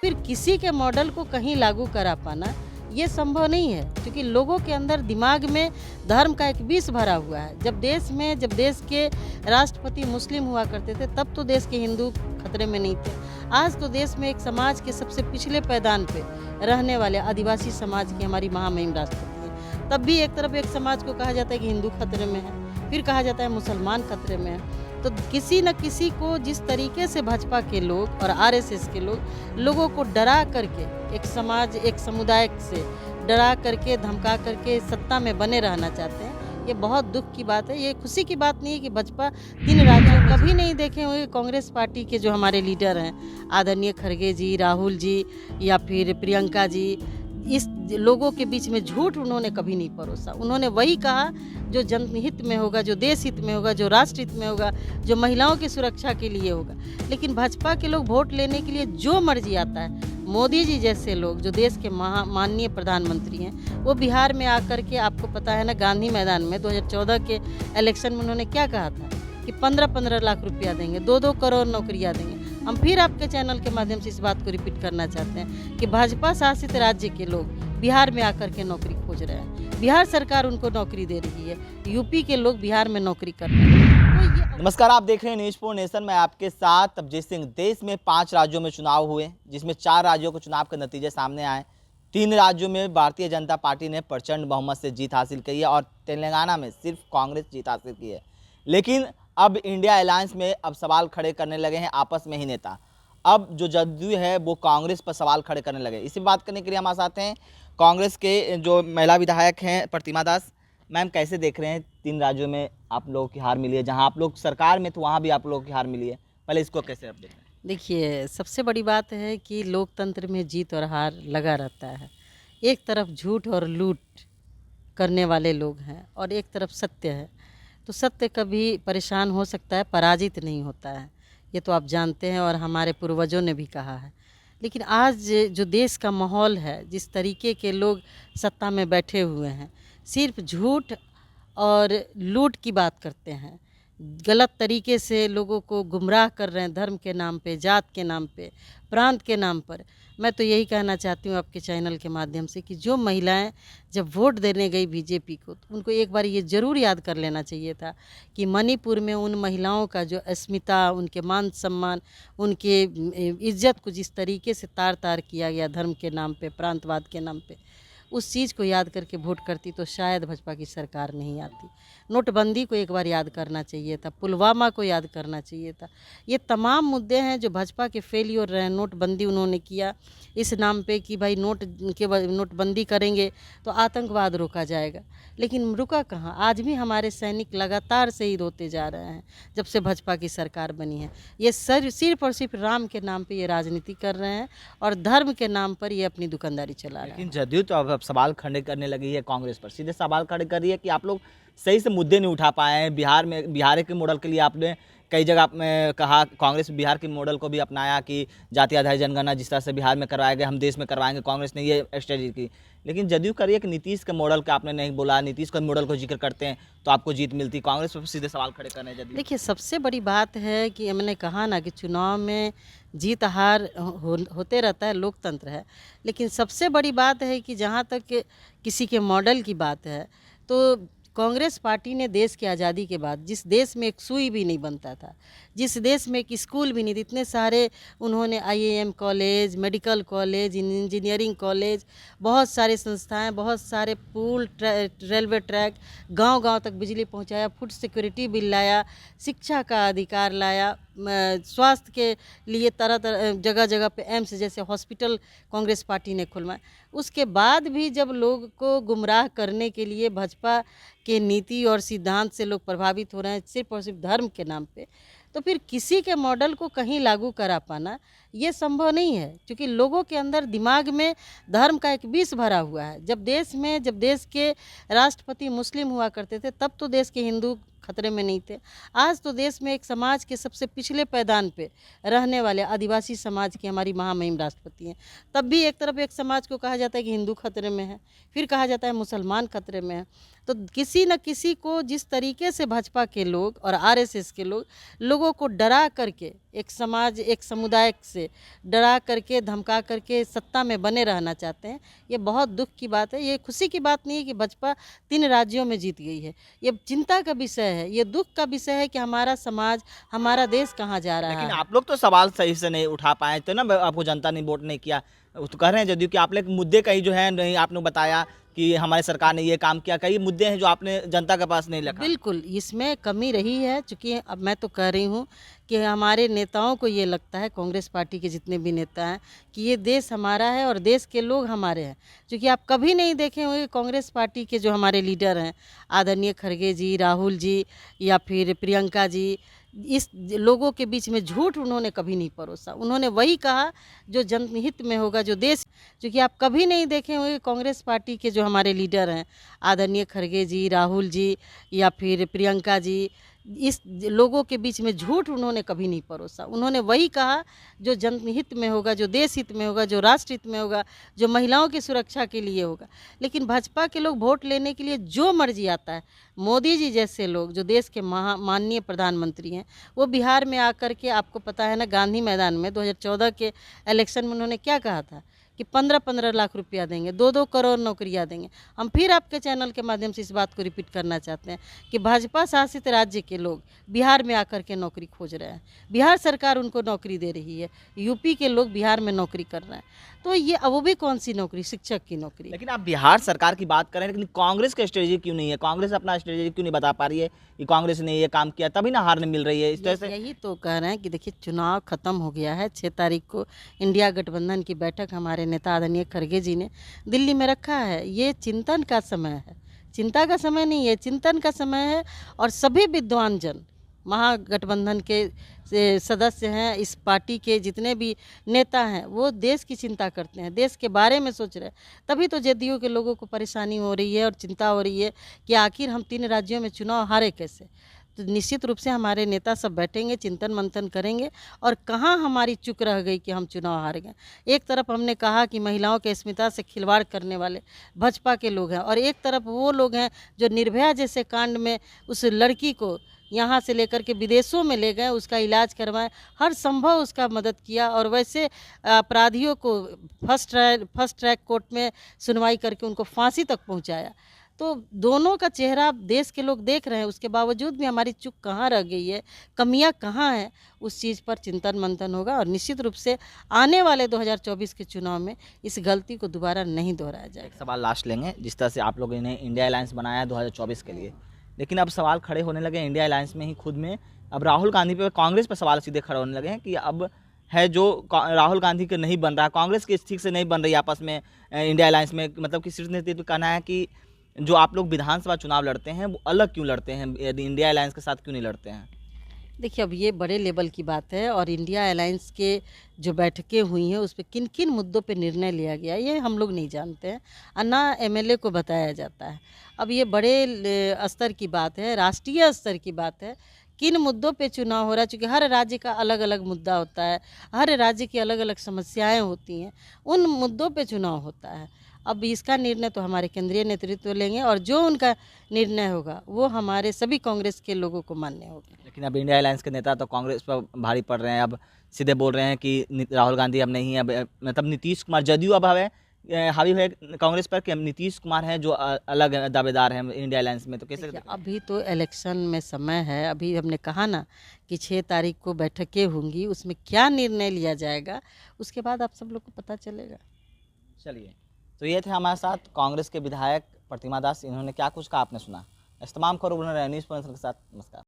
फिर किसी के मॉडल को कहीं लागू करा पाना ये संभव नहीं है, क्योंकि लोगों के अंदर दिमाग में धर्म का एक विष भरा हुआ है। जब देश के राष्ट्रपति मुस्लिम हुआ करते थे तब तो देश के हिंदू खतरे में नहीं थे। आज तो देश में एक समाज के सबसे पिछले पैदान पे रहने वाले आदिवासी समाज की हमारी महामहिम राष्ट्रपति है। तब भी एक तरफ एक समाज को कहा जाता है कि हिंदू खतरे में है, फिर कहा जाता है मुसलमान खतरे में है। तो किसी न किसी को जिस तरीके से भाजपा के लोग और आरएसएस के लोग लोगों को डरा करके, एक समाज एक समुदाय से डरा करके धमका करके सत्ता में बने रहना चाहते हैं, ये बहुत दुख की बात है। ये खुशी की बात नहीं है कि भाजपा 3 राज्यों कभी नहीं देखे हुए कांग्रेस पार्टी के जो हमारे लीडर हैं आदरणीय खड़गे जी, राहुल जी या फिर प्रियंका जी, इस लोगों के बीच में झूठ उन्होंने कभी नहीं परोसा। उन्होंने वही कहा जो जनहित में होगा, जो देश हित में होगा, जो राष्ट्र हित में होगा, जो महिलाओं की सुरक्षा के लिए होगा। लेकिन भाजपा के लोग वोट लेने के लिए जो मर्जी आता है, मोदी जी जैसे लोग जो देश के माननीय प्रधानमंत्री हैं, वो बिहार में आकर के, आपको पता है ना, गांधी मैदान में 2014 के इलेक्शन में उन्होंने क्या कहा था कि 15-15 लाख रुपया देंगे, 2-2 करोड़ नौकरियां देंगे। हम फिर आपके चैनल के माध्यम से इस बात को रिपीट करना चाहते हैं कि भाजपा शासित राज्य के लोग बिहार में आकर के नौकरी खोज रहे हैं, बिहार सरकार उनको नौकरी दे रही है, यूपी के लोग बिहार में नौकरी कर रहे हैं। नमस्कार, आप देख रहे हैं न्यूज़ फॉर नेशन में आपके साथ अभिजीत सिंह। देश में 5 राज्यों में चुनाव हुए, जिसमें 4 राज्यों को चुनाव के नतीजे सामने आए। 3 राज्यों में भारतीय जनता पार्टी ने प्रचंड बहुमत से जीत हासिल की है और तेलंगाना में सिर्फ कांग्रेस जीत हासिल की है। लेकिन अब इंडिया अलायंस में अब सवाल खड़े करने लगे हैं आपस में ही नेता। अब जो जदयू है वो कांग्रेस पर सवाल खड़े करने लगे। इसी बात करने के लिए हमारे साथ हैं कांग्रेस के जो महिला विधायक हैं प्रतिमा दास। मैम, कैसे देख रहे हैं 3 राज्यों में आप लोगों की हार मिली है, जहां आप लोग सरकार में तो वहां भी आप लोगों की हार मिली है, पहले इसको कैसे आप देख रहे हैं? देखिए, सबसे बड़ी बात है कि लोकतंत्र में जीत और हार लगा रहता है। एक तरफ झूठ और लूट करने वाले लोग हैं और एक तरफ सत्य है। तो सत्य कभी परेशान हो सकता है, पराजित नहीं होता है, ये तो आप जानते हैं और हमारे पूर्वजों ने भी कहा है। लेकिन आज जो देश का माहौल है, जिस तरीके के लोग सत्ता में बैठे हुए हैं, सिर्फ झूठ और लूट की बात करते हैं, गलत तरीके से लोगों को गुमराह कर रहे हैं, धर्म के नाम पे, जात के नाम पे, प्रांत के नाम पर। मैं तो यही कहना चाहती हूँ आपके चैनल के माध्यम से कि जो महिलाएं जब वोट देने गई बीजेपी को, तो उनको एक बार ये ज़रूर याद कर लेना चाहिए था कि मणिपुर में उन महिलाओं का जो अस्मिता, उनके मान सम्मान, उनके इज्जत को जिस तरीके से तार तार किया गया धर्म के नाम पे, प्रांतवाद के नाम पे, उस चीज़ को याद करके वोट करती तो शायद भाजपा की सरकार नहीं आती। नोटबंदी को एक बार याद करना चाहिए था, पुलवामा को याद करना चाहिए था। ये तमाम मुद्दे हैं जो भाजपा के फेलियर रहे। नोटबंदी उन्होंने किया इस नाम पे कि भाई नोटबंदी करेंगे तो आतंकवाद रोका जाएगा, लेकिन रुका कहाँ। आज भी हमारे सैनिक लगातार शहीद होते जा रहे हैं जब से भाजपा की सरकार बनी है। ये सिर्फ और सिर्फ राम के नाम पे ये राजनीति कर रहे हैं और धर्म के नाम पर ये अपनी दुकानदारी चला रहे हैं। लेकिन जदयू तो अब सवाल खड़े करने लगी है कांग्रेस पर, सीधे सवाल खड़े कर रही है कि आप लोग सही से मुद्दे नहीं उठा पाए हैं। बिहार के मॉडल के लिए आपने कई जगह में कहा, कांग्रेस बिहार के मॉडल को भी अपनाया कि जाति आधारित जनगणना जिस तरह से बिहार में करवाया गया, हम देश में करवाएंगे, कांग्रेस ने ये स्ट्रेटजी की। लेकिन जदयू कर रही है कि नीतीश के मॉडल का आपने नहीं बोला, नीतीश के मॉडल को जिक्र करते हैं तो आपको जीत मिलती। कांग्रेस पर सीधे सवाल खड़े करने हैं जदयू। देखिए, सबसे बड़ी बात है कि मैंने कहा ना कि चुनाव में जीत हार होते रहता है, लोकतंत्र है। लेकिन सबसे बड़ी बात है कि जहाँ तक किसी के मॉडल की बात है, तो कांग्रेस पार्टी ने देश की आज़ादी के बाद, जिस देश में एक सुई भी नहीं बनता था, जिस देश में एक स्कूल भी नहीं थी, इतने सारे उन्होंने IIM college, medical college, engineering college, बहुत सारे संस्थाएं, बहुत सारे पुल, रेलवे ट्रैक, गांव-गांव तक बिजली पहुंचाया, फूड सिक्योरिटी बिल लाया, शिक्षा का अधिकार लाया, स्वास्थ्य के लिए तरह जगह जगह पे एम्स जैसे हॉस्पिटल कांग्रेस पार्टी ने खुलवाए। उसके बाद भी जब लोग को गुमराह करने के लिए भाजपा के नीति और सिद्धांत से लोग प्रभावित हो रहे हैं सिर्फ और सिर्फ धर्म के नाम पे, तो फिर किसी के मॉडल को कहीं लागू करा पाना ये संभव नहीं है, क्योंकि लोगों के अंदर दिमाग में धर्म का एक विष भरा हुआ है। जब देश के राष्ट्रपति मुस्लिम हुआ करते थे तब तो देश के हिंदू खतरे में नहीं थे। आज तो देश में एक समाज के सबसे पिछले पैदान पे रहने वाले आदिवासी समाज की हमारी महामहिम राष्ट्रपति हैं। तब भी एक तरफ एक समाज को कहा जाता है कि हिंदू खतरे में है, फिर कहा जाता है मुसलमान खतरे में है। तो किसी न किसी को जिस तरीके से भाजपा के लोग और आरएसएस के लोग लोगों को डरा करके, एक समाज, एक समुदाय से डरा करके, धमका करके सत्ता में बने रहना चाहते हैं। ये बहुत दुख की बात है। ये खुशी की बात नहीं है कि भाजपा 3 राज्यों में जीत गई है। ये चिंता का विषय है, ये दुख का विषय है कि हमारा समाज, हमारा देश कहाँ जा रहा लेकिन है। आप लोग तो सवाल सही से नहीं उठा पाए थे ना, आपको जनता ने वोट नहीं किया। वो तो कह रहे हैं जदयू कि आप लोग मुद्दे कई जो है नहीं, आपने बताया कि हमारी सरकार ने ये काम किया, कई मुद्दे हैं जो आपने जनता के पास नहीं रखा। बिल्कुल, इसमें कमी रही है, चूँकि अब मैं तो कह रही हूँ कि हमारे नेताओं को ये लगता है, कांग्रेस पार्टी के जितने भी नेता हैं, कि ये देश हमारा है और देश के लोग हमारे हैं। क्योंकि आप कभी नहीं देखे होंगे कांग्रेस पार्टी के जो हमारे लीडर हैं, आदरणीय खड़गे जी, राहुल जी या फिर प्रियंका जी, इस लोगों के बीच में झूठ उन्होंने कभी नहीं परोसा। उन्होंने वही कहा जो जनहित में होगा, जो देश, क्योंकि आप कभी नहीं देखे होंगे कांग्रेस पार्टी के जो हमारे लीडर हैं, आदरणीय खड़गे जी, राहुल जी या फिर प्रियंका जी, इस लोगों के बीच में झूठ उन्होंने कभी नहीं परोसा। उन्होंने वही कहा जो जनहित में होगा, जो देश हित में होगा, जो राष्ट्र हित में होगा, जो महिलाओं की सुरक्षा के लिए होगा। लेकिन भाजपा के लोग वोट लेने के लिए जो मर्जी आता है, मोदी जी जैसे लोग जो देश के माननीय प्रधानमंत्री हैं, वो बिहार में आकर के, आपको पता है ना, गांधी मैदान में 2014 के इलेक्शन में उन्होंने क्या कहा था कि 15-15 लाख रुपया देंगे, 2-2 करोड़ नौकरियां देंगे। हम फिर आपके चैनल के माध्यम से इस बात को रिपीट करना चाहते हैं कि भाजपा शासित राज्य के लोग बिहार में आकर के नौकरी खोज रहे हैं। बिहार सरकार उनको नौकरी दे रही है, यूपी के लोग बिहार में नौकरी कर रहे हैं। तो ये अब वो भी कौन सी नौकरी? शिक्षक की नौकरी। लेकिन आप बिहार सरकार की बात करें, लेकिन कांग्रेस का स्ट्रेटेजी क्यों नहीं है? कांग्रेस अपना स्ट्रेटेजी क्यों नहीं बता पा रही है कि कांग्रेस ने ये काम किया, तभी ना हार मिल रही है इस तरह से। यही तो कह रहे हैं कि देखिए, चुनाव खत्म हो गया है। 6 तारीख को इंडिया गठबंधन की बैठक हमारे नेता आदरणीय खड़गे जी ने दिल्ली में रखा है। ये चिंतन का समय है, चिंता का समय नहीं है, चिंतन का समय है। और सभी विद्वान जन, महागठबंधन के सदस्य हैं, इस पार्टी के जितने भी नेता हैं, वो देश की चिंता करते हैं, देश के बारे में सोच रहे हैं। तभी तो जदयू के लोगों को परेशानी हो रही है और चिंता हो रही है कि आखिर हम 3 राज्यों में चुनाव हारे कैसे। तो निश्चित रूप से हमारे नेता सब बैठेंगे, चिंतन मंथन करेंगे और कहाँ हमारी चूक रह गई कि हम चुनाव हार गए। एक तरफ हमने कहा कि महिलाओं के अस्मिता से खिलवाड़ करने वाले भाजपा के लोग हैं, और एक तरफ वो लोग हैं जो निर्भया जैसे कांड में उस लड़की को यहाँ से लेकर के विदेशों में ले गए, उसका इलाज करवाएं, हर संभव उसका मदद किया, और वैसे अपराधियों को फर्स्ट ट्रैक कोर्ट में सुनवाई करके उनको फांसी तक पहुँचाया। तो दोनों का चेहरा देश के लोग देख रहे हैं, उसके बावजूद भी हमारी चूक कहाँ रह गई है, कमियां कहाँ हैं, उस चीज़ पर चिंतन मंथन होगा। और निश्चित रूप से आने वाले 2024 के चुनाव में इस गलती को दोबारा नहीं दोहराया जाएगा। एक सवाल लास्ट लेंगे, जिस तरह से आप लोगों ने इंडिया अलायंस बनाया है 2024 के लिए, लेकिन अब सवाल खड़े होने लगे इंडिया अलायंस में ही खुद में। अब राहुल गांधी पे, कांग्रेस पे सवाल सीधे खड़े होने लगे हैं कि अब है जो राहुल गांधी के नहीं बन रहा, कांग्रेस की ठीक से नहीं बन रही आपस में इंडिया अलायंस में, मतलब कि शीर्ष नेतृत्व कहना है कि जो आप लोग विधानसभा चुनाव लड़ते हैं वो अलग क्यों लड़ते हैं, इंडिया अलायंस के साथ क्यों नहीं लड़ते हैं? देखिए, अब ये बड़े लेवल की बात है, और इंडिया अलायंस के जो बैठकें हुई हैं उस पर किन किन मुद्दों पे निर्णय लिया गया ये हम लोग नहीं जानते हैं, और ना एमएलए को बताया जाता है। अब ये बड़े स्तर की बात है, राष्ट्रीय स्तर की बात है, किन मुद्दों पे चुनाव हो रहा है, क्योंकि हर राज्य का अलग अलग मुद्दा होता है, हर राज्य की अलग अलग समस्याएं होती हैं, उन मुद्दों पे चुनाव होता है। अब इसका निर्णय तो हमारे केंद्रीय नेतृत्व लेंगे, और जो उनका निर्णय होगा वो हमारे सभी कांग्रेस के लोगों को मान्य होगा। लेकिन अब इंडिया अलायंस के नेता तो कांग्रेस पर भारी पड़ रहे हैं, अब सीधे बोल रहे हैं कि राहुल गांधी अब नहीं है, अब मतलब नीतीश कुमार, जदयू अब हावी है कांग्रेस पर, कि नीतीश कुमार हैं जो अलग दावेदार हैं इंडिया अलायंस में। तो कैसे? अभी तो इलेक्शन में समय है, अभी हमने कहा ना कि 6 तारीख को बैठकें होंगी, उसमें क्या निर्णय लिया जाएगा उसके बाद आप सब लोग को पता चलेगा। चलिए, तो ये थे हमारे साथ कांग्रेस के विधायक प्रतिमा दास, इन्होंने क्या कुछ कहा आपने सुना। इस तमाम खबरों न्यूज़ के साथ नमस्कार।